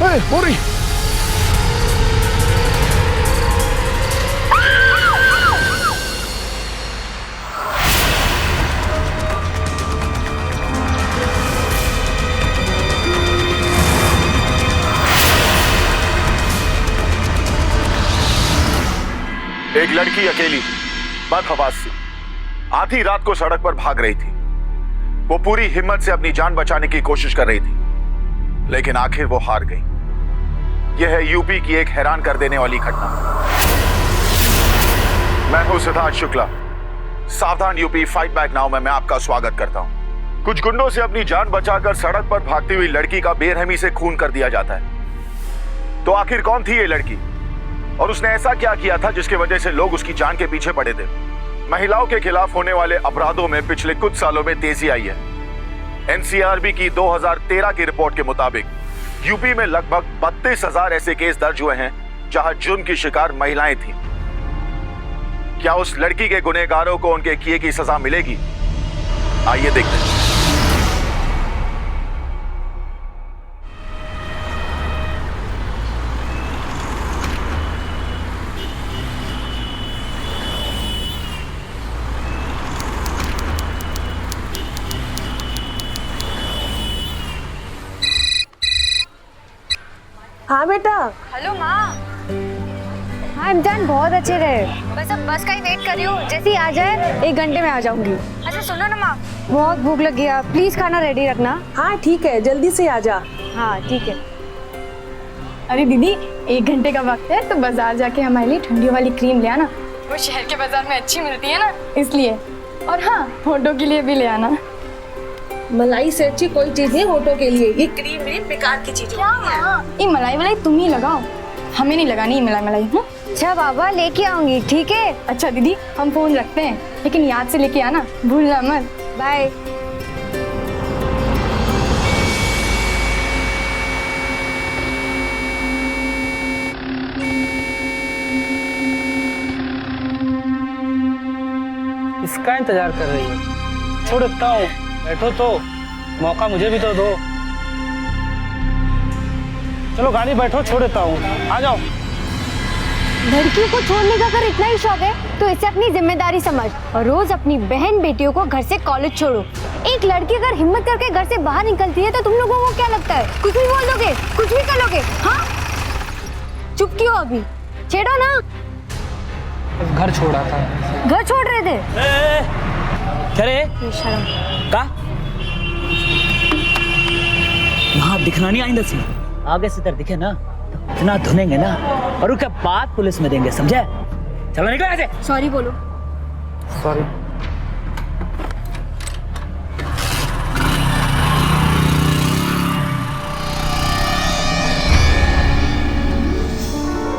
हो रही। एक लड़की अकेली बदहवास सी आधी रात को सड़क पर भाग रही थी। वो पूरी हिम्मत से अपनी जान बचाने की कोशिश कर रही थी, लेकिन आखिर वो हार गई। यह है यूपी की एक हैरान कर देने वाली घटना। मैं हूं सिद्धार्थ शुक्ला। सावधान यूपी फाइट बैक नाउ में मैं आपका स्वागत करता हूं। कुछ गुंडों से अपनी जान बचाकर सड़क पर भागती हुई लड़की का बेरहमी से खून कर दिया जाता है। तो आखिर कौन थी ये लड़की और उसने ऐसा क्या किया था जिसकी वजह से लोग उसकी जान के पीछे पड़े थे? महिलाओं के खिलाफ होने वाले अपराधों में पिछले कुछ सालों में तेजी आई है। एनसीआरबी की 2013 की रिपोर्ट के मुताबिक यूपी में लगभग 32,000 ऐसे केस दर्ज हुए हैं जहां जुर्म की शिकार महिलाएं थीं। क्या उस लड़की के गुनहगारों को उनके किए की सजा मिलेगी? आइए देखते हैं। हाँ बेटा। हेलो माँ। हाँ इम्तिहान बहुत अच्छे रहे। बस अब बस का ही वेट कर रही हूँ, जैसे ही आ जाए 1 घंटे में आ जाऊंगी। अच्छा सुनो ना माँ, बहुत भूख लगी है, प्लीज खाना रेडी रखना। हाँ ठीक है, जल्दी से आ जा। हाँ ठीक है। अरे दीदी 1 घंटे का वक्त है तो बाजार जाके हमारे लिए ठंडी वाली क्रीम ले आना। वो शहर के बाजार में अच्छी मिलती है ना, इसलिए। और हाँ होठों के लिए भी ले आना। मलाई से अच्छी कोई चीज नहीं होठों के लिए, ये क्रीम व्रीम बेकार की चीज है। ये मलाई मलाई तुम ही लगाओ, हमें नहीं लगानी मलाई मलाई। अच्छा बाबा लेके आऊंगी, ठीक है। अच्छा दीदी हम फोन रखते हैं, लेकिन याद से लेके आना, भूलना मत। बाय। इसका इंतजार कर रही हो? छोड़ देता हूँ, बैठो तो, मौका मुझे भी तो दो। चलो गाड़ी बैठो, छोड़ देता हूँ, आ जाओ। लड़कियों को छोड़ने का अगर इतना ही शौक है तो इसे अपनी जिम्मेदारी समझ और रोज अपनी बहन बेटियों को घर से कॉलेज छोड़ो। एक लड़की अगर हिम्मत करके घर से बाहर निकलती है तो तुम लोगों को क्या लगता है, कुछ भी बोल दोगे, कुछ भी कर लोगे? हाँ चुप क्यों अभी, छेड़ो ना। घर छोड़ा था। घर छोड़ रहे थे? क्या रे? बेशरम। का यहाँ दिखना नहीं आइंदा से, आगे से इधर दिखे ना तो इतना धुनेंगे ना, और उसके बाद पुलिस में देंगे, समझे? चलो निकलो यहाँ से। सॉरी बोलो। सॉरी।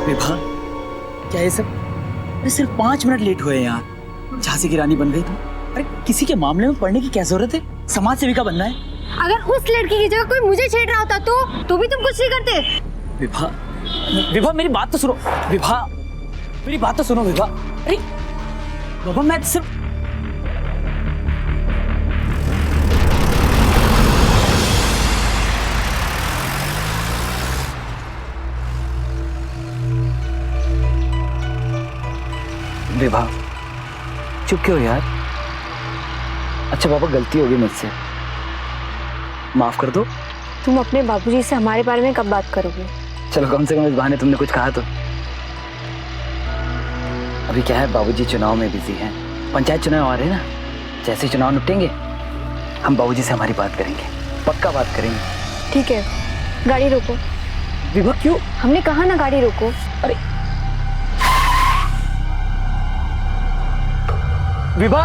विभा क्या ये सब? अरे सिर्फ 5 मिनट लेट हुए यार, झांसी की रानी बन गई तुम। अरे किसी के मामले में पढ़ने की क्या जरूरत है, समाज सेविका बनना है। अगर उस लड़की की जगह कोई मुझे छेड़ रहा होता तो भी तुम कुछ नहीं करते। विभा, विभा मेरी बात तो सुनो। विभा मेरी बात तो सुनो विभा। अरे बाबा मैं सिर्फ विभा चुप क्यों यार? अच्छा बाबा गलती होगी मुझसे, माफ कर दो। तुम अपने बाबूजी से हमारे बारे में कब बात करोगे? चलो कम से कम इस बहाने तुमने कुछ कहा तो। अभी क्या है, बाबूजी चुनाव में बिजी हैं, पंचायत चुनाव आ रहे हैं ना, जैसे चुनाव निपटेंगे हम बाबूजी से हमारी बात करेंगे, पक्का बात करेंगे। ठीक है, गाड़ी रोको। विभा क्यों? हमने कहा ना गाड़ी रोको। अरे विभा,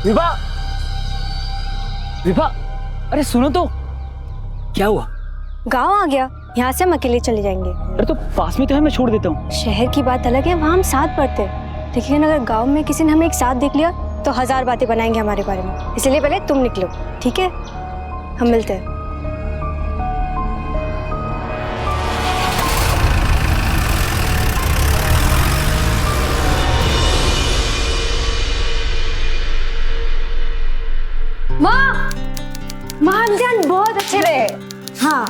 विभा, विभा, अरे सुनो तो, क्या हुआ? गांव आ गया, यहाँ से हम अकेले चले जाएंगे। अरे तो पास में तो है, मैं छोड़ देता हूँ। शहर की बात अलग है, वहाँ हम साथ पढ़ते हैं, लेकिन अगर गांव में किसी ने हमें एक साथ देख लिया तो 1000 बातें बनाएंगे हमारे बारे में। इसलिए पहले तुम निकलो, ठीक है? हम मिलते हैं। माँ, इम्तिहान बहुत अच्छे रहे। हाँ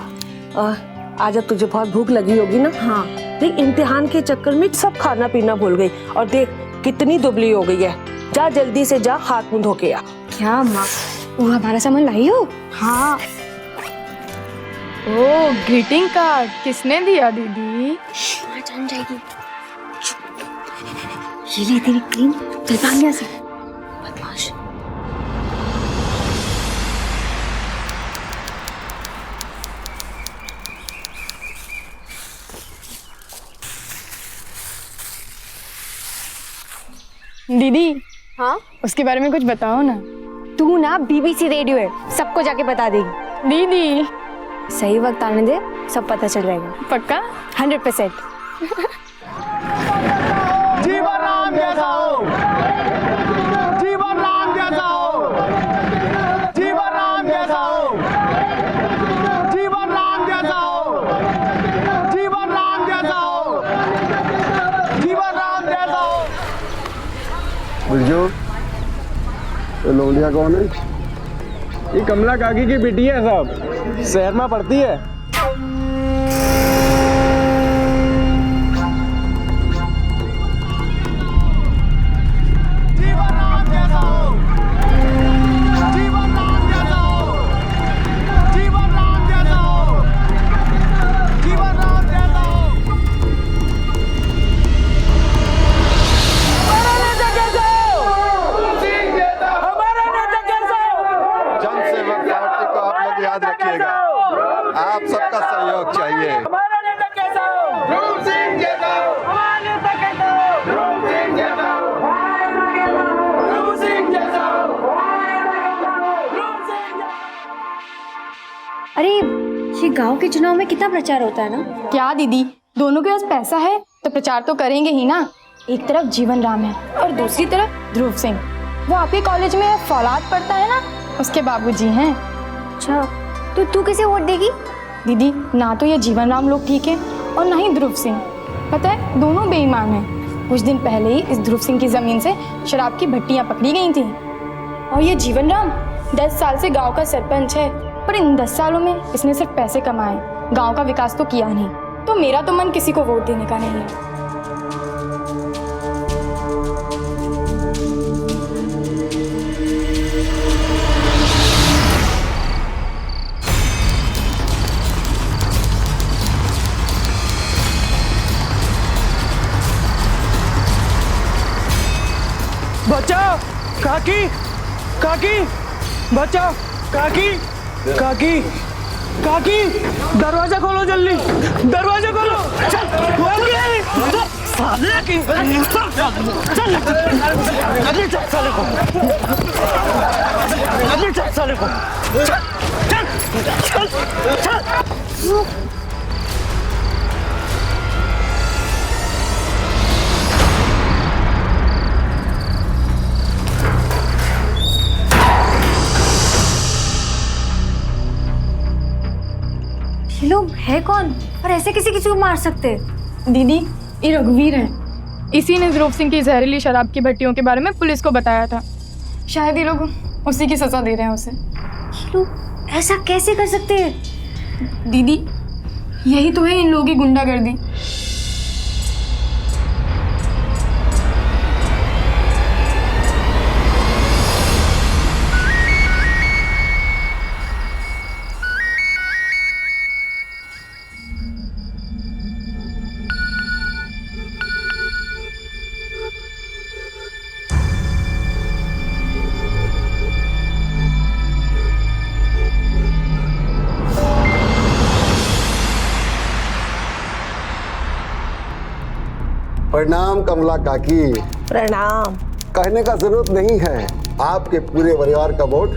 आज अब तुझे बहुत भूख लगी होगी ना। हाँ देख, इम्तिहान के चक्कर में सब खाना पीना भूल गई और देख कितनी दुबली हो गई है। जा जल्दी से जा, हाथ मुंह धो के आ। क्या माँ, वो हमारा सामान लाई हो? हाँ ओ ग्रीटिंग कार्ड किसने दिया दीदी? जान जाएगी। ये ले तेरी क्रीम, चल भाग यहाँ से। बदमाश। दीदी हाँ उसके बारे में कुछ बताओ ना। तू ना BBC रेडियो है, सबको जाके बता देगी। दीदी सही वक्त आने दे, सब पता चल जाएगा। पक्का? 100%। जीवन राम जैसा हो, जीवन राम जैसा हो, जीवन राम जैसा हो, जीवन राम जैसा हो, जीवन राम जैसा हो, जीवन राम जैसा हो। बुझो ये लोलिया कौन है? ये कमला काकी की बेटी है साहब, शहर में पढ़ती है। जीवन राम जैसा हो, जीवन राम जैसा हो, जीवन राम जैसा हो, जीवन राम जैसा हो। जनसेवक पार्टी को आप लोग याद रखिएगा, आप सबका सहयोग चाहिए। अरे ये गांव के चुनाव में कितना प्रचार होता है ना। क्या दीदी, दोनों के पास पैसा है तो प्रचार तो करेंगे ही ना। एक तरफ जीवन राम है और दूसरी तरफ ध्रुव सिंह, वो आपके कॉलेज में फौलाद पढ़ता है ना, उसके बाबूजी हैं। अच्छा तो तू किसे वोट देगी? दीदी ना तो ये जीवन राम लोग ठीक है और ना ही ध्रुव सिंह। पता है दोनों बेईमान हैं। कुछ दिन पहले ही इस ध्रुव सिंह की जमीन से शराब की भट्टियां पकड़ी गई थी और ये जीवन राम 10 साल से गांव का सरपंच है, पर इन 10 सालों में इसने सिर्फ पैसे कमाए, गांव का विकास तो किया नहीं। तो मेरा तो मन किसी को वोट देने का नहीं है। बचाओ काकी, काकी बचाओ, काकी, काकी, काकी दरवाजा खोलो जल्दी, दरवाजा खोलो। खोल के साले की साले को ये लोग है कौन और ऐसे किसी को मार सकते? दीदी ये रघुवीर है, इसी ने ध्रुव सिंह की जहरीली शराब की भट्टियों के बारे में पुलिस को बताया था। शायद ये लोग उसी की सजा दे रहे हैं उसे। ये लोग ऐसा कैसे कर सकते हैं? दीदी यही तो है इन लोगों की गुंडागर्दी। प्रणाम कमला काकी। प्रणाम। कहने का जरूरत नहीं है, आपके पूरे परिवार का वोट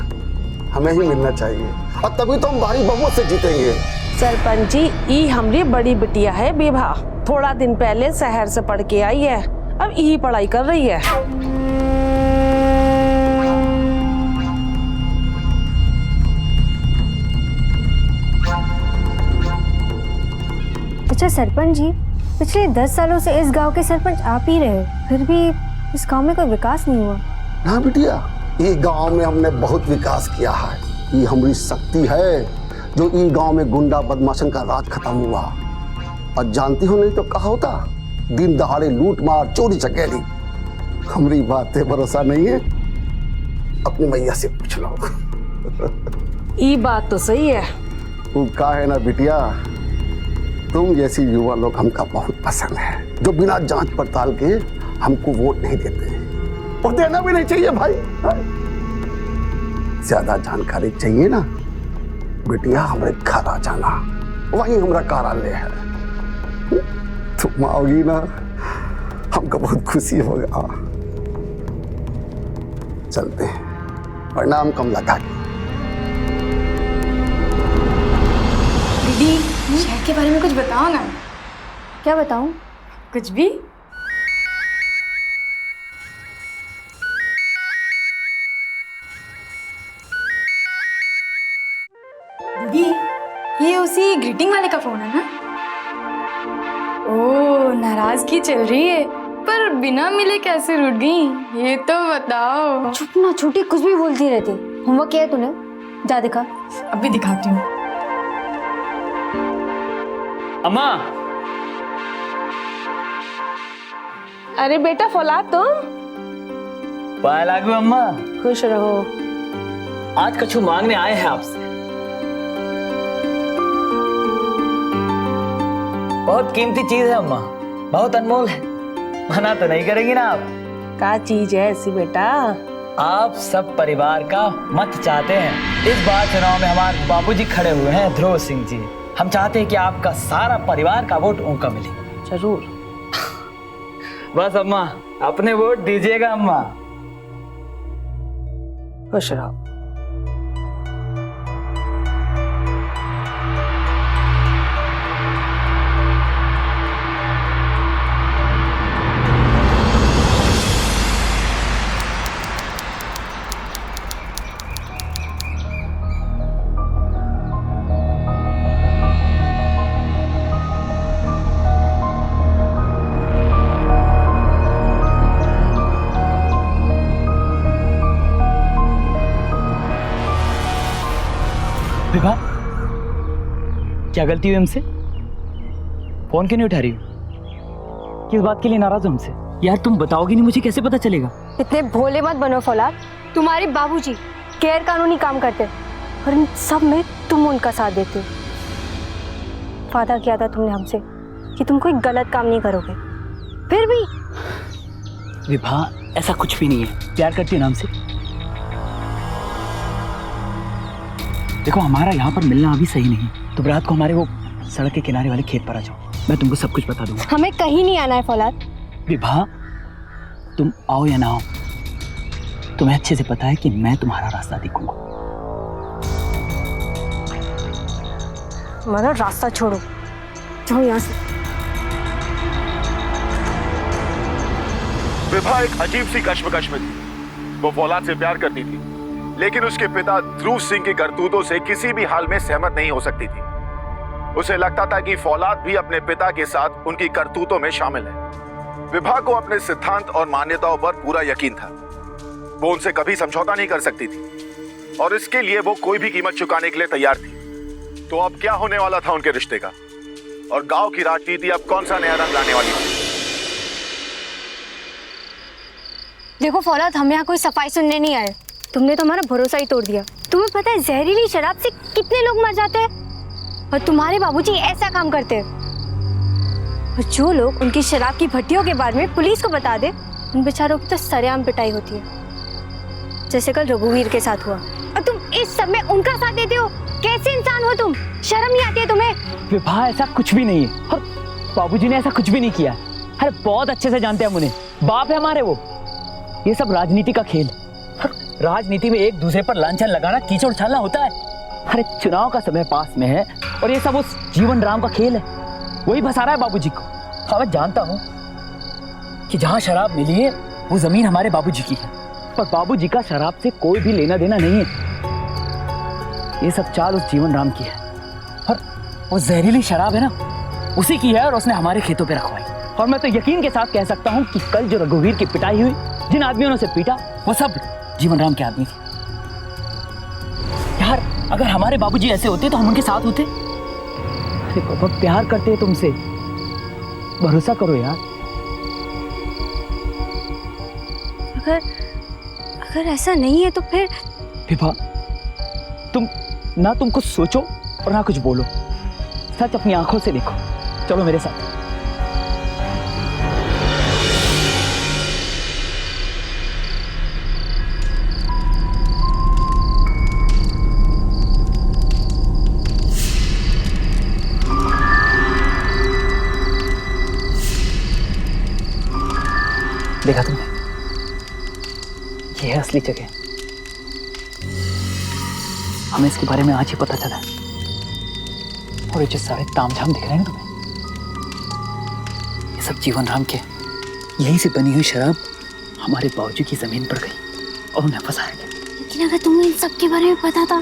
हमें ही मिलना चाहिए और तभी तो हम भारी बहुमत से जीतेंगे। सरपंच जी, ई हमारी बड़ी बिटिया है विभा, थोड़ा दिन पहले शहर से पढ़ के आई है, अब यही पढ़ाई कर रही है। अच्छा सरपंच जी, पिछले 10 सालों से इस गांव के सरपंच आप ही रहे, फिर भी इस गांव में कोई विकास नहीं हुआ। ना बिटिया, ये गांव में हमने बहुत विकास किया है, ये हमारी शक्ति है। जो ई गांव में गुंडा बदमाशन का राज खत्म हुआ। और जानती हो नहीं तो कहा होता, दिन दहाड़े लूट मार चोरी चकेली। हमारी बात पे भरोसा नहीं है, अपनी मैया से पूछ लो। ये बात तो सही है। तू का है ना बिटिया, तुम जैसी युवा लोग हमका बहुत पसंद है, जो बिना जांच पड़ताल के हमको वोट नहीं देते और देना भी नहीं चाहिए भाई। ज्यादा जानकारी चाहिए ना बिटिया, हमारे घर आ जाना, वहीं हमारा कार्यालय है। तुम आओगी ना, हमको बहुत खुशी होगा। चलते हैं, प्रणाम कमला काकी। दीदी शहर के बारे में कुछ बताओ ना। क्या बताऊं? कुछ भी। दीदी ये उसी ग्रीटिंग वाले का फोन है ना? ओह नाराजगी चल रही है, पर बिना मिले कैसे रूठ गई ये तो बताओ। चुप ना, छोटी कुछ भी बोलती रहती। होमवर्क किया है तूने? जा दिखा। अभी दिखाती हूँ। अम्मा अरे बेटा फौलाद, तुम पाए लागू अम्मा, खुश रहो। आज कछु मांगने आए हैं आपसे। बहुत कीमती चीज है अम्मा, बहुत अनमोल है, मना तो नहीं करेंगी ना आप? क्या चीज है ऐसी बेटा? आप सब परिवार का मत चाहते हैं। इस बार चुनाव में हमारे बाबूजी खड़े हुए हैं, ध्रुव सिंह जी। हम चाहते हैं कि आपका सारा परिवार का वोट उनका मिले। जरूर। बस अम्मा अपने वोट दीजिएगा अम्मा। खुश रहो। विभा, क्या गलती हुई हमसे? फोन क्यों नहीं उठा रही हो? किस बात के लिए नाराज हो हमसे? यार तुम बताओगी नहीं, मुझे कैसे पता चलेगा? इतने भोले मत बनो फौलाद। तुम्हारे बाबूजी गैर कानूनी काम करते और इन सब में तुम उनका साथ देते हो। वादा किया था तुमने हमसे कि तुम कोई गलत काम नहीं करोगे, फिर भी। विभा ऐसा कुछ भी नहीं है। प्यार करती है ना हमसे? देखो हमारा यहाँ पर मिलना अभी सही नहीं। तुम रात को हमारे वो सड़क के किनारे वाले खेत पर आ जाओ, मैं तुमको सब कुछ बता दूंगा। हमें कहीं नहीं आना है फौलाद। विभा तुम आओ या ना आओ, तुम्हें अच्छे से पता है कि मैं तुम्हारा रास्ता दिखाऊंगा। हमारा रास्ता छोड़ो, जाओ यहाँ से। विभा एक अजीब सी कश्मकश में थी। वो फौलाद से प्यार करती थी, लेकिन उसके पिता ध्रुव सिंह की करतूतों से किसी भी हाल में सहमत नहीं हो सकती थी। उसे लगता था कि फौलाद भी अपने पिता के साथ उनकी करतूतों में शामिल है। विभा को अपने सिद्धांत और मान्यताओं पर पूरा यकीन था। वो उनसे कभी समझौता नहीं कर सकती थी और इसके लिए वो कोई भी कीमत चुकाने के लिए तैयार थी। तो अब क्या होने वाला था उनके रिश्ते का, और गांव की राजनीति अब कौन सा नया रंग लाने वाली थी? देखो फौलाद, हम यहाँ कोई सफाई सुनने नहीं आए। तुमने तो हमारा भरोसा ही तोड़ दिया। तुम्हें पता है जहरीली शराब से कितने लोग मर जाते हैं, और तुम्हारे बाबूजी ऐसा काम करते हैं। और जो लोग उनकी शराब की भट्टियों के बारे में पुलिस को बता दे, उन बेचारों की तो सरेआम पिटाई होती है, जैसे कल रघुवीर के साथ हुआ। और तुम इस सब में उनका साथ देते हो। कैसे इंसान हो तुम? शर्म नहीं आती है तुम्हें? विभा ऐसा कुछ भी नहीं है, और बाबूजी ने ऐसा कुछ भी नहीं किया। अरे बहुत अच्छे से जानते हैं हम उन्हें, बाप है हमारे वो। ये सब राजनीति का खेल। राजनीति में एक दूसरे पर लांछन लगाना, कीचड़ उछालना होता है। अरे चुनाव का समय पास में है और ये सब उस जीवन राम का खेल है, वही फंसा रहा है बाबूजी को। हाँ मैं जानता हूँ कि जहाँ शराब मिली है वो जमीन हमारे बाबूजी की है, पर बाबूजी का शराब से कोई भी लेना देना नहीं है। ये सब चाल उस जीवन राम की है, और वो जहरीली शराब है ना, उसी की है, और उसने हमारे खेतों पे रखवाई। और मैं तो यकीन के साथ कह सकता हूँ कि कल जो रघुवीर की पिटाई हुई, जिन आदमियों ने उसे पीटा, वो सब जीवन राम के आदमी थे। यार अगर हमारे बाबूजी ऐसे होते तो हम उनके साथ होते। अरे पापा प्यार करते हैं तुमसे, भरोसा करो यार। अगर ऐसा नहीं है तो फिर विभा, तुम ना तुम कुछ सोचो और ना कुछ बोलो, सच अपनी आंखों से देखो। चलो मेरे साथ। देखा तुमने, ये है असली जगह। हमें इसके बारे में आज ही पता चला है। और ये जो सारे तामझाम दिख रहे हैं तुम्हें, ये सब जीवन राम के यहीं से बनी हुई शराब हमारे बाबूजी की जमीन पर गई और उन्हें फंसाया गया। लेकिन अगर तुम्हें इन सब के बारे में पता था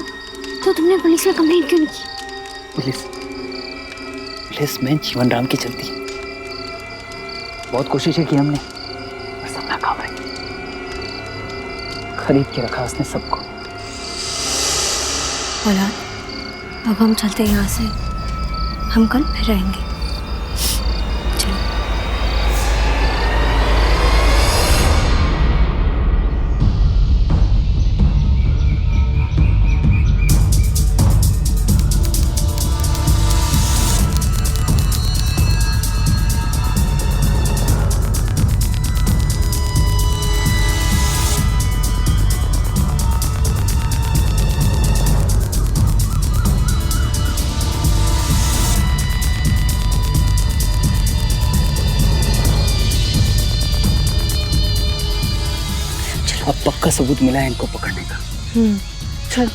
तो तुमने पुलिस में कंप्लेंट क्यों नहीं की? पुलिस में जीवन राम की चलती। बहुत कोशिशें की हमने, पर सब नाकाम रही। खरीद के रखा उसने सबको। औलाद, अब हम चलते हैं यहाँ से। हम कल फिर रहेंगे। चलो। अब पक्का सबूत मिला है इनको पकड़ने का। चल।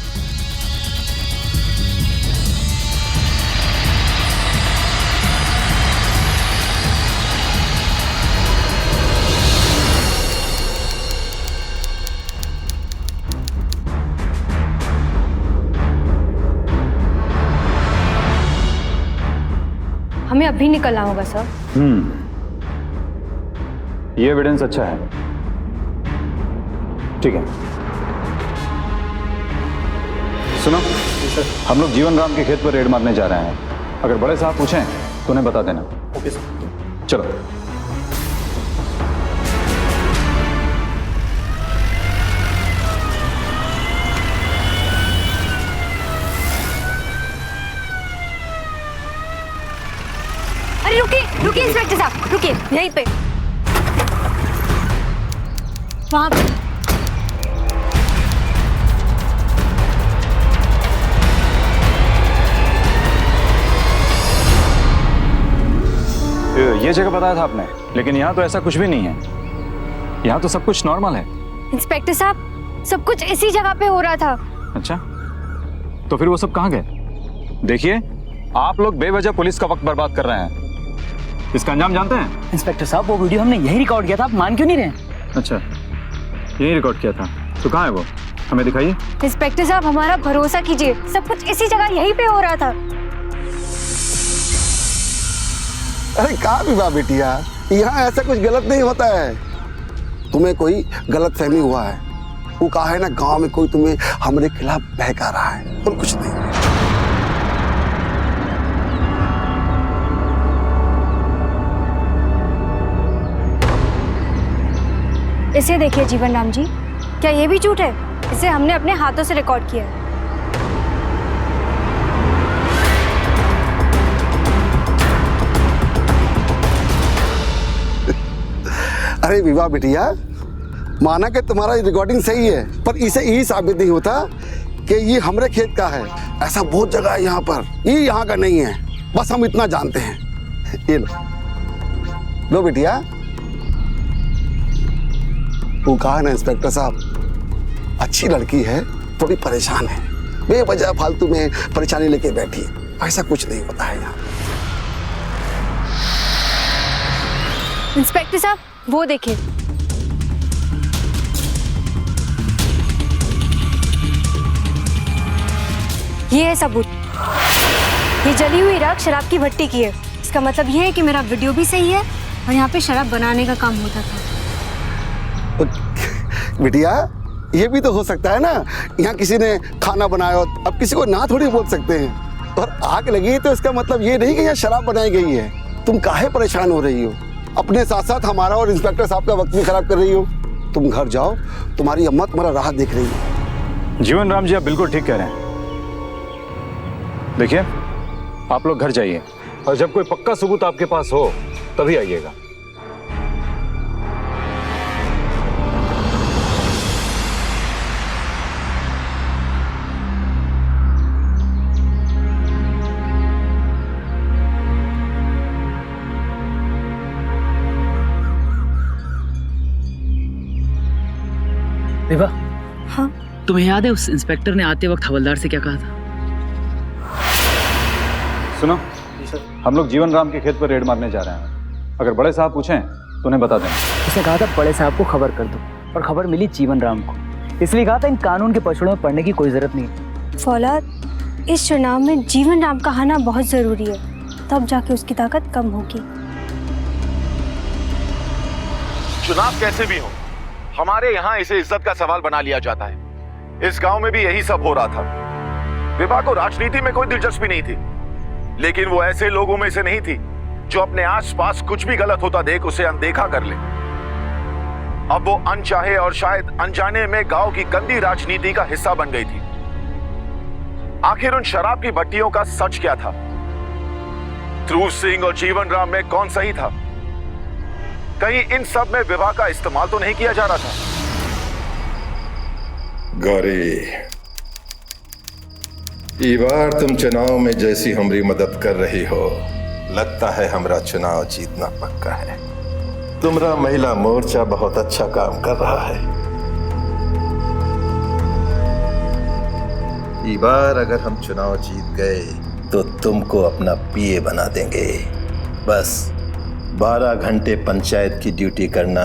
हमें अभी निकलना होगा सर। ये एविडेंस अच्छा है। ठीक है, सुनो, हम लोग जीवन राम के खेत पर रेड मारने जा रहे हैं। अगर बड़े साहब पूछें तो उन्हें बता देना। Okay sir. चलो। अरे रुकिए रुकिए इंस्पेक्टर साहब, रुकिए यहीं पे। वहां पे ये जगह बताया था आपने, लेकिन यहाँ तो ऐसा कुछ भी नहीं है। यहाँ तो सब कुछ नॉर्मल है। इंस्पेक्टर साहब, सब कुछ इसी जगह पे हो रहा था। अच्छा, तो फिर वो सब कहाँ गए? देखिए, आप लोग बेवजह पुलिस का वक्त बर्बाद कर रहे हैं। इसका अंजाम जानते हैं? इंस्पेक्टर साहब, वो वीडियो हमने यही रिकॉर्ड किया था, आप मान क्यों नहीं रहे? अच्छा, यही रिकॉर्ड किया था, तो कहाँ है वो? हमें दिखाइए। इंस्पेक्टर साहब, हमारा भरोसा कीजिए, सब कुछ इसी जगह यहीं पे हो रहा था। अरे कहाँ विवाह बिटिया, यहाँ ऐसा कुछ गलत नहीं होता है। तुम्हें कोई गलत फहमी हुआ है। वो कहा है ना, गांव में कोई तुम्हें हमारे खिलाफ बहका रहा है, और कुछ नहीं। इसे देखिए जीवन राम जी, क्या ये भी झूठ है? इसे हमने अपने हाथों से रिकॉर्ड किया है। अरे विवाह बिटिया, माना कि तुम्हारा रिकॉर्डिंग सही है, पर इसे यही साबित नहीं होता कि ये हमारे खेत का है। ऐसा बहुत जगह है यहाँ पर, ये यहाँ का नहीं है। बस हम इतना जानते हैं। ये लो बिटिया। वो कहा ना इंस्पेक्टर साहब, अच्छी लड़की है, थोड़ी परेशान है, बेवजह फालतू में परेशानी लेके बैठी। ऐसा कुछ नहीं होता है यहाँ। इंस्पेक्टर साहब, वो देखिए, ये है सबूत। ये जली हुई राख शराब की भट्टी की है। इसका मतलब ये है कि मेरा वीडियो भी सही है और यहाँ पे शराब बनाने का काम होता था। बिटिया, ये भी तो हो सकता है ना, यहाँ किसी ने खाना बनाया हो, अब किसी को ना थोड़ी बोल सकते हैं। और आग लगी तो इसका मतलब ये नहीं कि यहाँ शराब बनाई गई है। तुम काहे परेशान हो रही हो? अपने साथ साथ हमारा और इंस्पेक्टर साहब का वक्त भी खराब कर रही हो। तुम घर जाओ, तुम्हारी अम्मा तुम्हारा राह देख रही है। जीवन राम जी, आप बिल्कुल ठीक कह रहे हैं। देखिए, आप लोग घर जाइए और जब कोई पक्का सबूत आपके पास हो तभी आइएगा। विभा, हाँ तुम्हें याद है उस इंस्पेक्टर ने आते वक्त हवलदार से क्या कहा था? सुनो, हम लोग जीवन राम के खेत पर रेड मारने जा रहे हैं। अगर बड़े साहब पूछें तो उन्हें बता देना। उसने कहा था बड़े साहब को खबर कर दो, और खबर मिली जीवन राम को। इसलिए कहा था इन कानून के पछड़ों में पढ़ने की कोई जरूरत नहीं। फौलाद, इस चुनाव में जीवन राम का आना बहुत जरूरी है, तब जाके उसकी ताकत कम होगी। चुनाव कैसे भी हो, हमारे यहाँ इसे इज्जत का सवाल बना लिया जाता है। इस गांव में भी यही सब हो रहा था। विभा को राजनीति में कोई दिलचस्पी नहीं थी, लेकिन वो ऐसे लोगों में से नहीं थी जो अपने आसपास कुछ भी गलत होता देख उसे अनदेखा कर ले। अब वो अनचाहे और शायद अनजाने में गांव की गंदी राजनीति का हिस्सा बन गई थी। आखिर उन शराब की भट्टियों का सच क्या था? ध्रुव सिंह और जीवन राम में कौन सही था? कहीं इन सब में विवाह का इस्तेमाल तो नहीं किया जा रहा था? गौरी, ई बार तुम चुनाव में जैसी हमारी मदद कर रही हो, लगता है हमारा चुनाव जीतना पक्का है। तुम्हारा महिला मोर्चा बहुत अच्छा काम कर रहा है। ई बार अगर हम चुनाव जीत गए तो तुमको अपना पीए बना देंगे। बस 12 घंटे पंचायत की ड्यूटी करना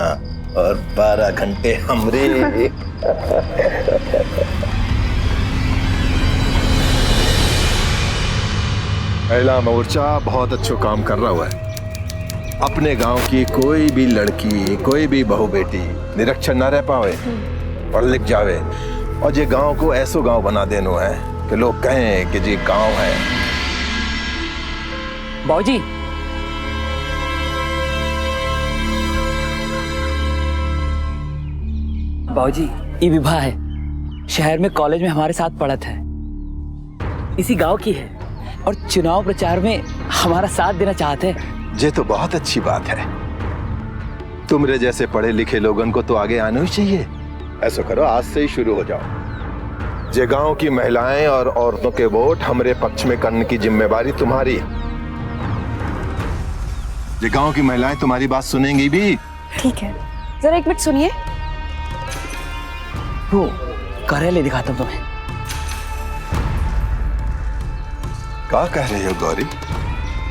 और 12 घंटे हमरे। महिला मोर्चा बहुत अच्छा काम कर रहा हुआ है। अपने गांव की कोई भी लड़की, कोई भी बहू बेटी निरक्षर ना रह पावे, पढ़ लिख जावे, और ये गांव को ऐसा गांव बना देना है कि लोग कहें कि जी गांव है। बाबूजी, बाबूजी, ये विवाह है, शहर में कॉलेज में हमारे साथ पढ़त है, इसी गांव की है, और चुनाव प्रचार में हमारा साथ देना चाहते हैं। ये तो बहुत अच्छी बात है। तुमरे जैसे पढ़े लिखे लोगों को तो आगे आना ही चाहिए। ऐसा करो, आज से ही शुरू हो जाओ। जे गांव की महिलाएं और औरतों के वोट हमरे पक्ष में करने की जिम्मेवारी तुम्हारी। जे गांव की महिलाएं तुम्हारी बात सुनेंगी भी। ठीक है, जरा एक मिनट सुनिए। वो कार्यालय दिखाता हूँ तुम्हें। क्या कह रही हो गौरी?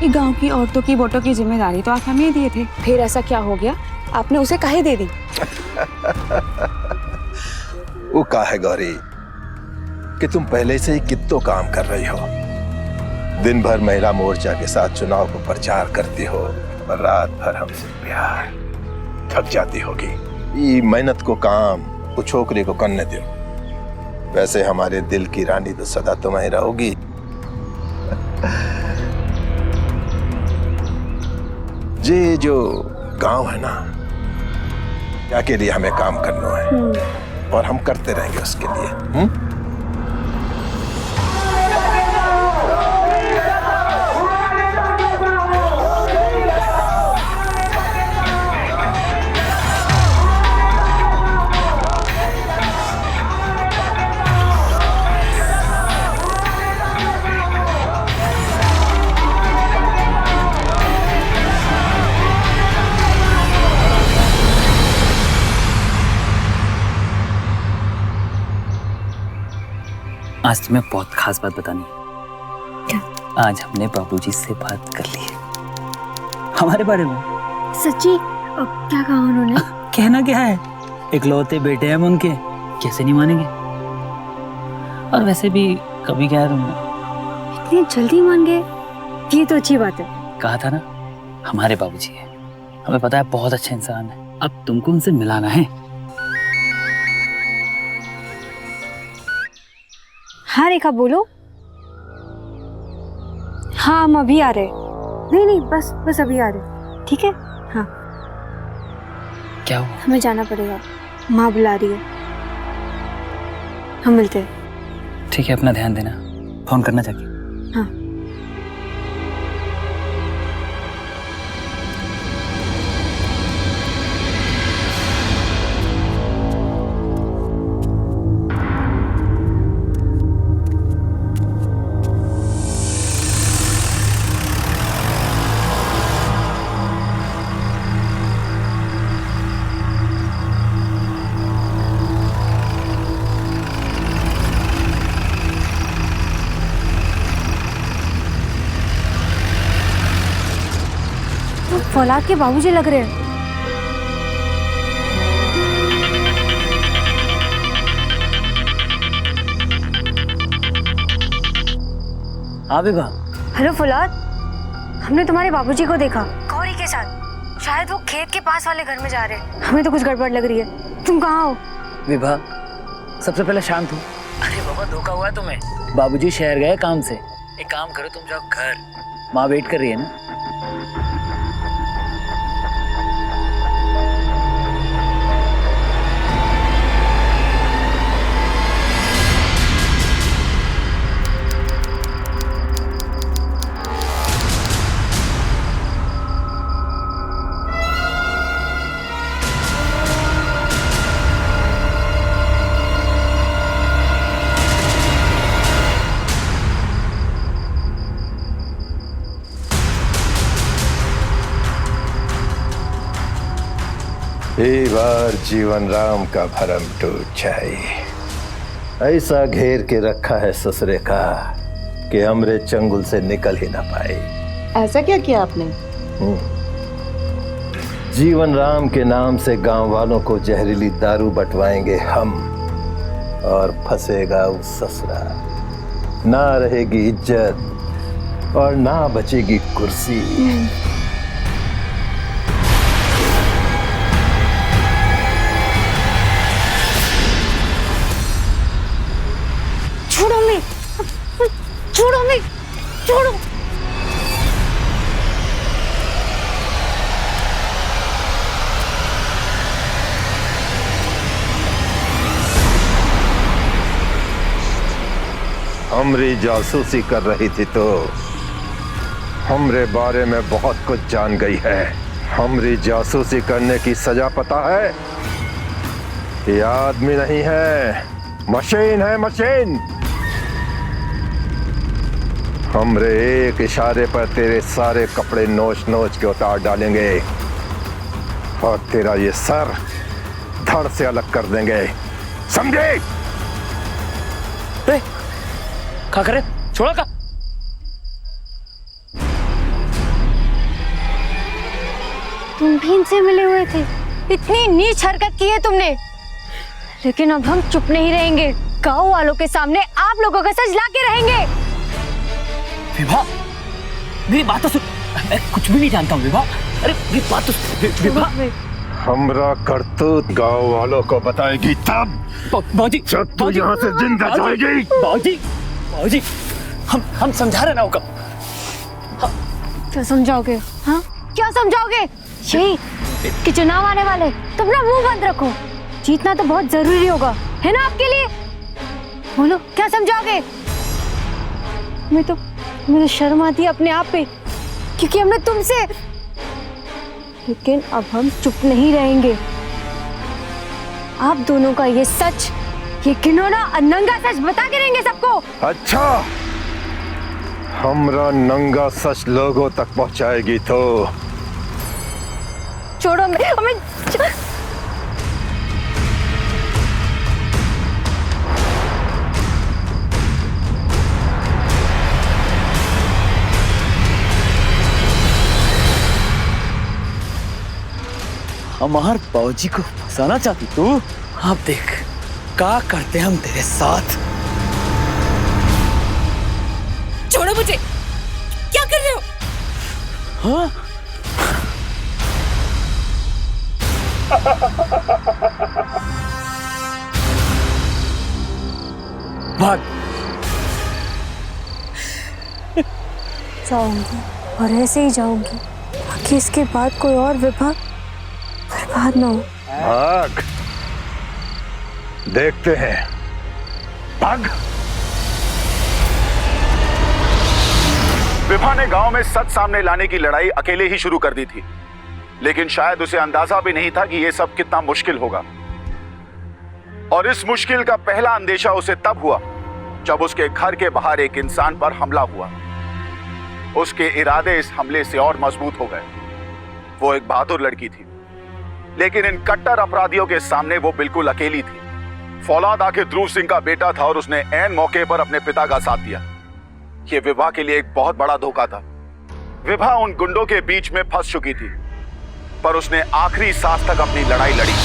ये गांव की औरतों की वोटों की जिम्मेदारी तो आप हमें दिए थे, फिर ऐसा क्या हो गया? आपने उसे काहे दे दी? वो कहा है गौरी कि तुम पहले से ही कित्तो काम कर रही हो। दिन भर महिला मोर्चा के साथ चुनाव को प्रचार करती हो और रात भर हमसे प्यार। थक जाती होगी। ये मेहनत को काम वो छोकरी को करने दो। वैसे हमारे दिल की रानी तो सदा तुम्हें रहोगी। ये जो गांव है ना, क्या के लिए हमें काम करना है और हम करते रहेंगे उसके लिए। आज तुम्हें बहुत खास बात बतानी है। क्या? आज हमने बाबूजी से बात कर ली है हमारे बारे में। सच्ची? अब क्या कहा उन्होंने? कहना क्या है, इकलौते बेटे हैं हम उनके, कैसे नहीं मानेंगे। और वैसे भी कभी क्या है तुमने, इतनी जल्दी मान गए, ये तो अच्छी बात है। कहा था ना हमारे बाबूजी है, हमें पता है बहुत अच्छे इंसान है। अब तुमको उनसे मिलाना है। हाँ रेखा बोलो। हाँ हम अभी आ रहे। नहीं नहीं बस बस अभी आ रहे। ठीक है हाँ। क्या हुआ? हमें जाना पड़ेगा, माँ बुला रही है। हम मिलते हैं। ठीक है, अपना ध्यान देना, फोन करना चाहिए। हाँ। फौलाद के बाबूजी लग रहे हैं। हाँ विभा। हेलो फौलाद, हमने तुम्हारे बाबूजी को देखा गौरी के साथ। शायद वो खेत के पास वाले घर में जा रहे हैं। हमें तो कुछ गड़बड़ लग रही है। तुम कहाँ हो? विभा सबसे पहले शांत हो। अरे बाबा धोखा हुआ है तुम्हें। बाबूजी शहर गए काम से। एक काम करो, तुम जाओ घर, माँ वेट कर रही है ना। एक बार जीवन राम का भरम टूट जाए। ऐसा घेर के रखा है ससुरे का कि हमरे चंगुल से निकल ही ना पाए। ऐसा क्या किया आपने? जीवन राम के नाम से गांव वालों को जहरीली दारू बंटवाएंगे हम, और फंसेगा उस ससुरा। ना रहेगी इज्जत और ना बचेगी कुर्सी। छोड़ो मैं, छोड़ो मैं, छोड़ो। हमरी जासूसी कर रही थी तो हमरे बारे में बहुत कुछ जान गई है। हमरी जासूसी करने की सजा पता है? ये आदमी नहीं है, मशीन है, मशीन। हमरे एक इशारे पर तेरे सारे कपड़े नोच नोच के उतार डालेंगे और तेरा ये सर धड़ से अलग कर देंगे, समझे? क्या करे? छोड़ा का? तुम भी इनसे मिले हुए थे? इतनी नीच हरकत की है तुमने। लेकिन अब हम चुप नहीं रहेंगे। गांव वालों के सामने आप लोगों का सच ला के रहेंगे। विभा मेरी बात तो सुन। मैं कुछ भी नहीं जानता हूँ विभा। अरे मेरी बात तो सुन विभा। हमरा करतूत गांव वालों को बताएगी तब बाबूजी जब तू यहाँ से जिंदा जाएगी। बाबूजी बाबूजी हम समझा रहे ना होगा। क्या समझाओगे? हाँ क्या समझाओगे? यही कि चुनाव आने वाले, तो अपना मुंह बंद रखो। जीतना तो बहुत जरूरी होगा, है ना आपके लिए? बोलो क्या समझाओगे? मैं तो शर्म आती है अपने आप पे, क्योंकि हमने तुमसे। लेकिन अब हम चुप नहीं रहेंगे। आप दोनों का ये सच, ये घिनौना और नंगा सच बता के रहेंगे सबको। अच्छा, हमरा नंगा सच लोगों तक पहुंचाएगी तो छोड़ो हमें। हमार बाबूजी को फंसाना चाहती तू? आप देख क्या करते हम तेरे साथ। छोड़ो मुझे, क्या कर रहे हो? हाँ? भाग जाऊंगी और ऐसे ही जाऊंगी ताकि इसके बाद कोई और विभा बर्बाद ना हो। भाग, देखते हैं। भाग। विभा ने गांव में सच सामने लाने की लड़ाई अकेले ही शुरू कर दी थी, लेकिन शायद उसे अंदाजा भी नहीं था कि यह सब कितना मुश्किल होगा। और इस मुश्किल का पहला अंदेशा उसे तब हुआ जब उसके घर के बाहर एक इंसान पर हमला हुआ। उसके इरादे इस हमले से और मजबूत हो गए। वो एक बहादुर लड़की थी, लेकिन इन कट्टर अपराधियों के सामने वो बिल्कुल अकेली थी। फौलाद आखिर ध्रुव सिंह का बेटा था और उसने ऐन मौके पर अपने पिता का साथ दिया। यह विभा के लिए एक बहुत बड़ा धोखा था। विभा उन गुंडों के बीच में फंस चुकी थी, पर उसने आखिरी सांस तक अपनी लड़ाई लड़ी।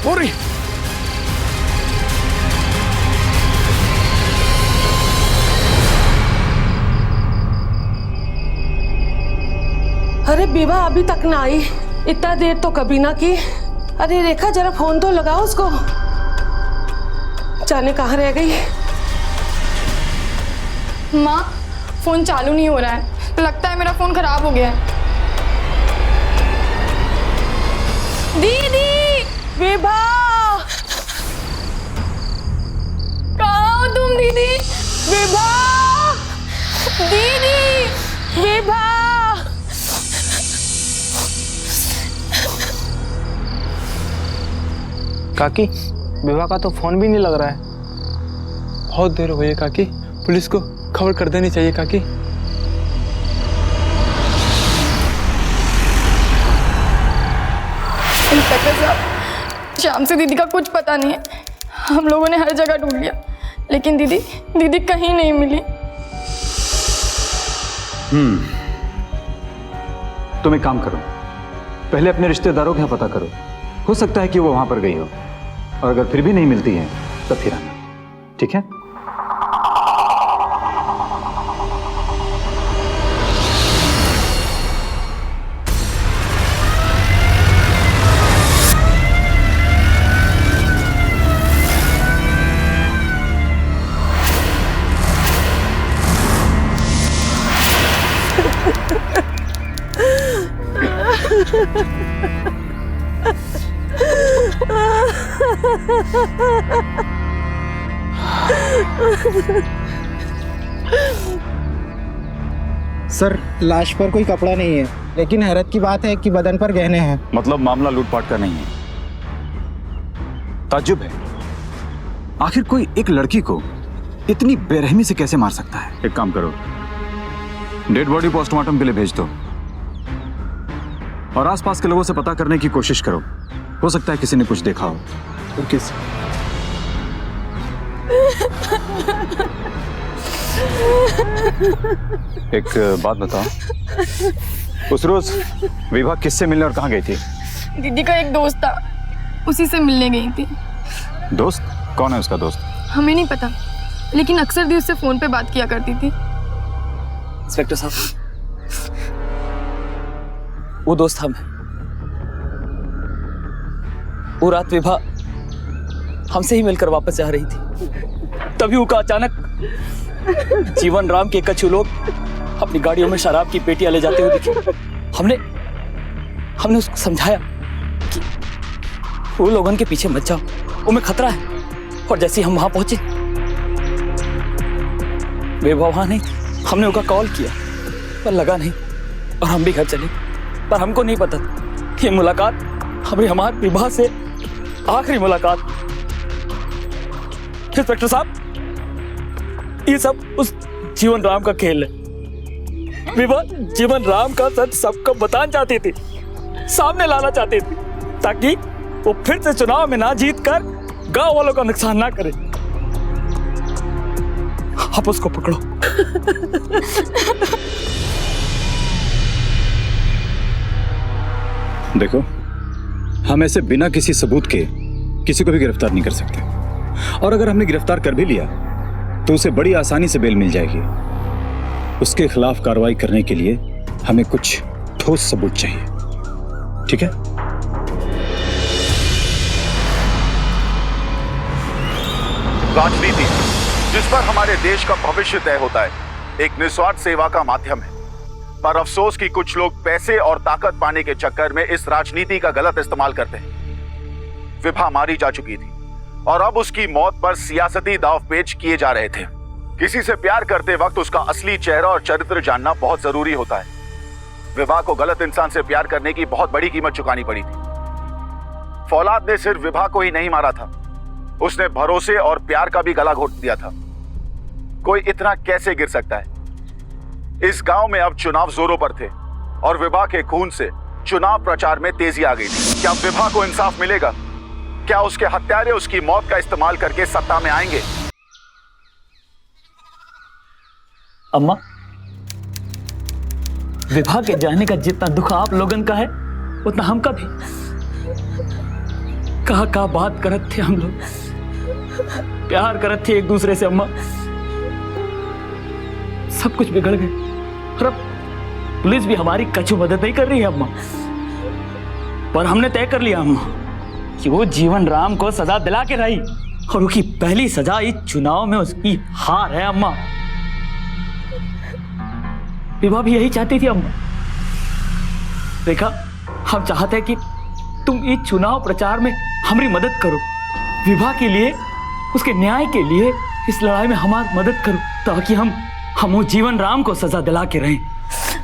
हो रही। अरे विभा अभी तक ना आई, इतना देर तो कभी ना की। अरे रेखा जरा फोन तो लगाओ उसको, जाने कहाँ रह गई। माँ, फोन चालू नहीं हो रहा है, लगता है मेरा फोन खराब हो गया है। दीदी, विभा कहाँ हो तुम दीदी? विभा, दीदी, विभा। काकी, विभा का तो फोन भी नहीं लग रहा है। बहुत देर हो गई है काकी, पुलिस को खबर कर देनी चाहिए काकी। इंस्पेक्टर साहब, शाम से दीदी का कुछ पता नहीं है। हम लोगों ने हर जगह ढूंढ लिया, लेकिन दीदी कहीं नहीं मिली। तुम एक काम करो, पहले अपने रिश्तेदारों के यहाँ पता करो, हो सकता है कि वो वहां पर गई हो, और अगर फिर भी नहीं मिलती है तब फिर आना, ठीक है? सर, लाश पर कोई कपड़ा नहीं है, लेकिन हैरत की बात है कि बदन पर गहने हैं। मतलब मामला लूटपाट का नहीं है। ताज्जुब है, आखिर कोई एक लड़की को इतनी बेरहमी से कैसे मार सकता है? एक काम करो, डेड बॉडी पोस्टमार्टम के लिए भेज दो और आसपास के लोगों से पता करने की कोशिश करो, हो सकता है किसी ने कुछ देखा हो। Okay sir. एक बात बताओ, उस रोज विभा किससे मिलने और कहाँ गई थी? दीदी का एक दोस्त था, उसी से मिलने गई थी। दोस्त? कौन है उसका दोस्त? हमें नहीं पता, लेकिन अक्सर दी उससे फोन पे बात किया करती थी। इंस्पेक्टर साहब, वो दोस्त हम हैं। वो रात विभा हमसे ही मिलकर वापस जा रही थी, तभी उनका अचानक जीवन राम के कछु लोग अपनी गाड़ियों में शराब की पेटियां ले जाते हुए दिखे। हमने उसको समझाया कि वो लोगों के पीछे मत जाओ, उनमें खतरा है। और जैसे ही हम वहां पहुंचे, विभा वहां नहीं। हमने उनका कॉल किया पर लगा नहीं और हम भी घर चले। पर हमको नहीं पता ये मुलाकात हमारी विभा से आखिरी मुलाकात। इंस्पेक्टर साहब, ये सब उस जीवन राम का खेल है। विभा जीवन राम का सच सबको बताना चाहती थी, सामने लाना चाहती थी, ताकि वो फिर से चुनाव में ना जीत कर गांव वालों का नुकसान ना करे। आप उसको पकड़ो। देखो, हम ऐसे बिना किसी सबूत के किसी को भी गिरफ्तार नहीं कर सकते, और अगर हमने गिरफ्तार कर भी लिया तो उसे बड़ी आसानी से बेल मिल जाएगी। उसके खिलाफ कार्रवाई करने के लिए हमें कुछ ठोस सबूत चाहिए, ठीक है? राजनीति, जिस पर हमारे देश का भविष्य तय होता है, एक निस्वार्थ सेवा का माध्यम है। पर अफसोस कि कुछ लोग पैसे और ताकत पाने के चक्कर में इस राजनीति का गलत इस्तेमाल करते हैं। विभा मारी जा चुकी थी और अब उसकी मौत पर सियासती दांवपेच किए जा रहे थे। किसी से प्यार करते वक्त उसका असली चेहरा और चरित्र जानना बहुत जरूरी होता है। विभा को गलत इंसान से प्यार करने की बहुत बड़ी कीमत चुकानी पड़ी थी। फौलाद ने सिर्फ विभा को ही नहीं मारा था, उसने भरोसे और प्यार का भी गला घोट दिया था। कोई इतना कैसे गिर सकता है? इस गांव में अब चुनाव जोरों पर थे और विभा के खून से चुनाव प्रचार में तेजी आ गई थी। क्या विभा को इंसाफ मिलेगा? क्या उसके हत्यारे उसकी मौत का इस्तेमाल करके सत्ता में आएंगे? अम्मा, विभा के जाने का जितना दुख आप लोगन का है उतना हमका भी। कहा बात करत थे हम लोग, प्यार करत थे एक दूसरे से। अम्मा, सब कुछ बिगड़ गए और अब पुलिस भी हमारी कछु मदद नहीं कर रही है अम्मा। पर हमने तय कर लिया अम्मा कि वो जीवन राम को सजा दिला के रही, और उसकी पहली सजा इस चुनाव में उसकी हार है अम्मा। विभा भी यही चाहती थी अम्मा। देखा, हम चाहते हैं कि तुम इस चुनाव प्रचार में हमारी मदद करो, विभा के लिए, उसके न्याय के लिए इस लड़ाई में हमारी मदद करो, ताकि हम वो जीवन राम को सजा दिला के रहें।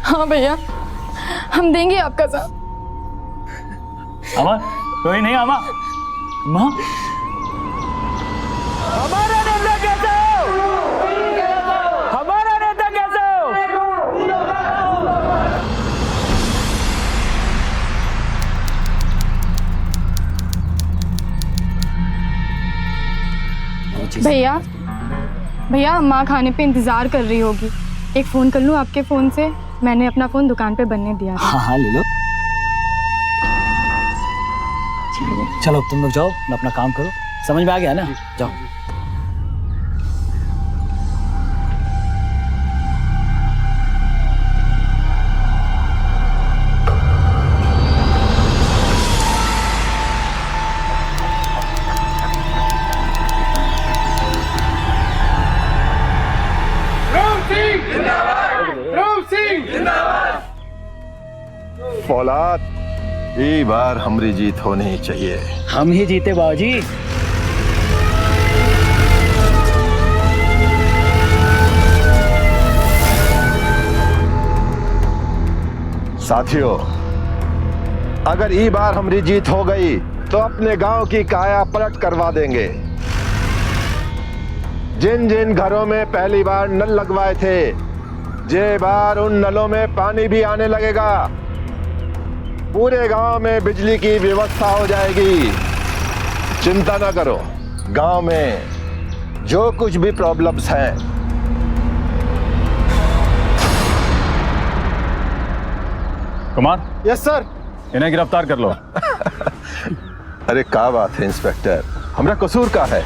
हाँ भैया, हम देंगे आपका साथ। अम्मा, कोई नहीं अम्मा। अम्मा, हमारा नेता कैसे हो? हमारा नेता कैसे हो? भैया माँ खाने पे इंतजार कर रही होगी। एक फोन कर लूँ आपके फोन से? मैंने अपना फोन दुकान पे बनने दिया था। हाँ ले लो। चलो तुम लोग जाओ, मैं अपना काम करो। समझ में आ गया ना? जाओ। फौलाद, ये बार हमारी जीत होनी चाहिए। हम ही जीते बाबूजी। साथियों, अगर ये बार हमारी जीत हो गई तो अपने गांव की काया पलट करवा देंगे। जिन जिन घरों में पहली बार नल लगवाए थे, ये बार उन नलों में पानी भी आने लगेगा। पूरे गांव में बिजली की व्यवस्था हो जाएगी। चिंता ना करो, गांव में जो कुछ भी प्रॉब्लम्स हैं, कुमार। Yes sir. इन्हें गिरफ्तार कर लो। अरे क्या बात है इंस्पेक्टर, हमारा कसूर का है?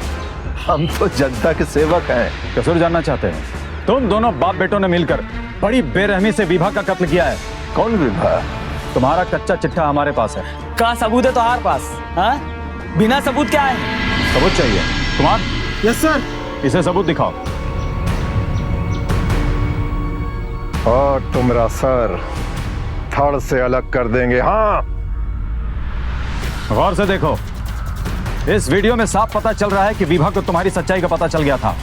हम तो जनता के सेवक हैं। कसूर जानना चाहते हैं? तुम दोनों बाप बेटों ने मिलकर बड़ी बेरहमी से विभा का कत्ल किया है। कौन विभा? तुम्हारा कच्चा चिट्ठा हमारे पास है। का सबूत है तुम्हारे पास? हाँ? बिना सबूत क्या है? सबूत चाहिए। कुमार। Yes sir. इसे सबूत दिखाओ। और तुम्हारा सर धड़ से अलग कर देंगे। हाँ, गौर से देखो, इस वीडियो में साफ पता चल रहा है कि विभा को तुम्हारी सच्चाई का पता चल गया था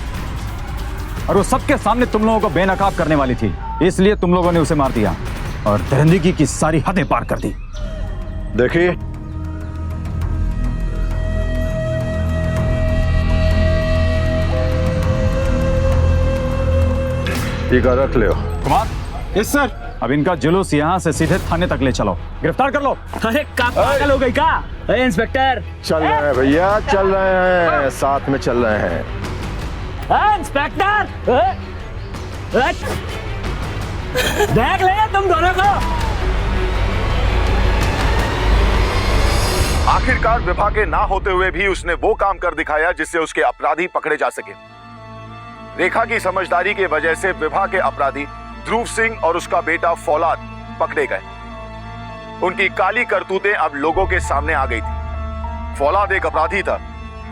और वो सबके सामने तुम लोगों को बेनकाब करने वाली थी, इसलिए तुम लोगों ने उसे मार दिया और दरिंदगी की सारी हदें पार कर दी। देखिए, टीका रख लो। Kumar, yes sir. अब इनका जुलूस यहाँ से सीधे थाने तक ले चलो, गिरफ्तार कर लो। अरे पागल हो गई का? अरे इंस्पेक्टर, चल रहे हैं भैया, चल रहे हैं, साथ में चल रहे हैं। इंस्पेक्टर, देख ले तुम दोनों को। आखिरकार विभा के ना होते हुए भी उसने वो काम कर दिखाया जिससे उसके अपराधी पकड़े जा सके। रेखा की समझदारी की वजह से विभा के अपराधी ध्रुव सिंह और उसका बेटा फौलाद पकड़े गए। उनकी काली करतूतें अब लोगों के सामने आ गई थी। फौलाद एक अपराधी था,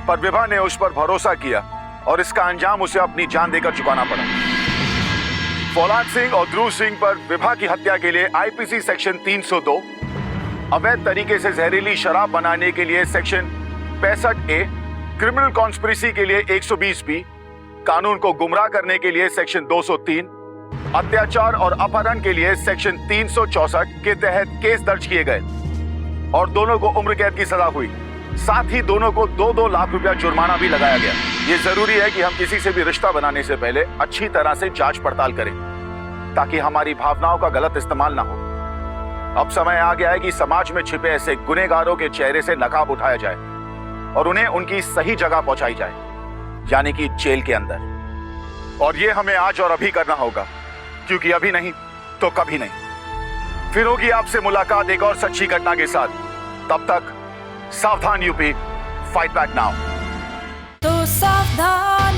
पर विभा ने उस पर भरोसा किया और इसका अंजाम उसे अपनी जान देकर चुकाना पड़ा। फौलाद सिंह और ध्रुव सिंह पर विभा की हत्या के लिए आईपीसी सेक्शन 302, अवैध तरीके से जहरीली शराब बनाने के लिए सेक्शन 65A, क्रिमिनल कॉन्स्पिरेसी के लिए 120B, कानून को गुमराह करने के लिए सेक्शन 203, अत्याचार और अपहरण के लिए सेक्शन 364 के तहत केस दर्ज किए गए और दोनों को उम्र कैद की सजा हुई। साथ ही दोनों को 2-2 लाख रुपया जुर्माना भी लगाया गया। ये जरूरी है कि हम किसी से भी रिश्ता बनाने से पहले अच्छी तरह से जांच पड़ताल करें ताकि हमारी भावनाओं का गलत इस्तेमाल ना हो। अब समय आ गया है कि समाज में छिपे ऐसे गुनहगारों के चेहरे से नकाब उठाया जाए और उन्हें उनकी सही जगह पहुंचाई जाए, यानी कि जेल के अंदर। और ये हमें आज और अभी करना होगा, क्योंकि अभी नहीं तो कभी नहीं। फिर होगी आपसे मुलाकात एक और सच्ची घटना के साथ। तब तक सावधान यूपी, फाइट बैक नाउ। तो सावधान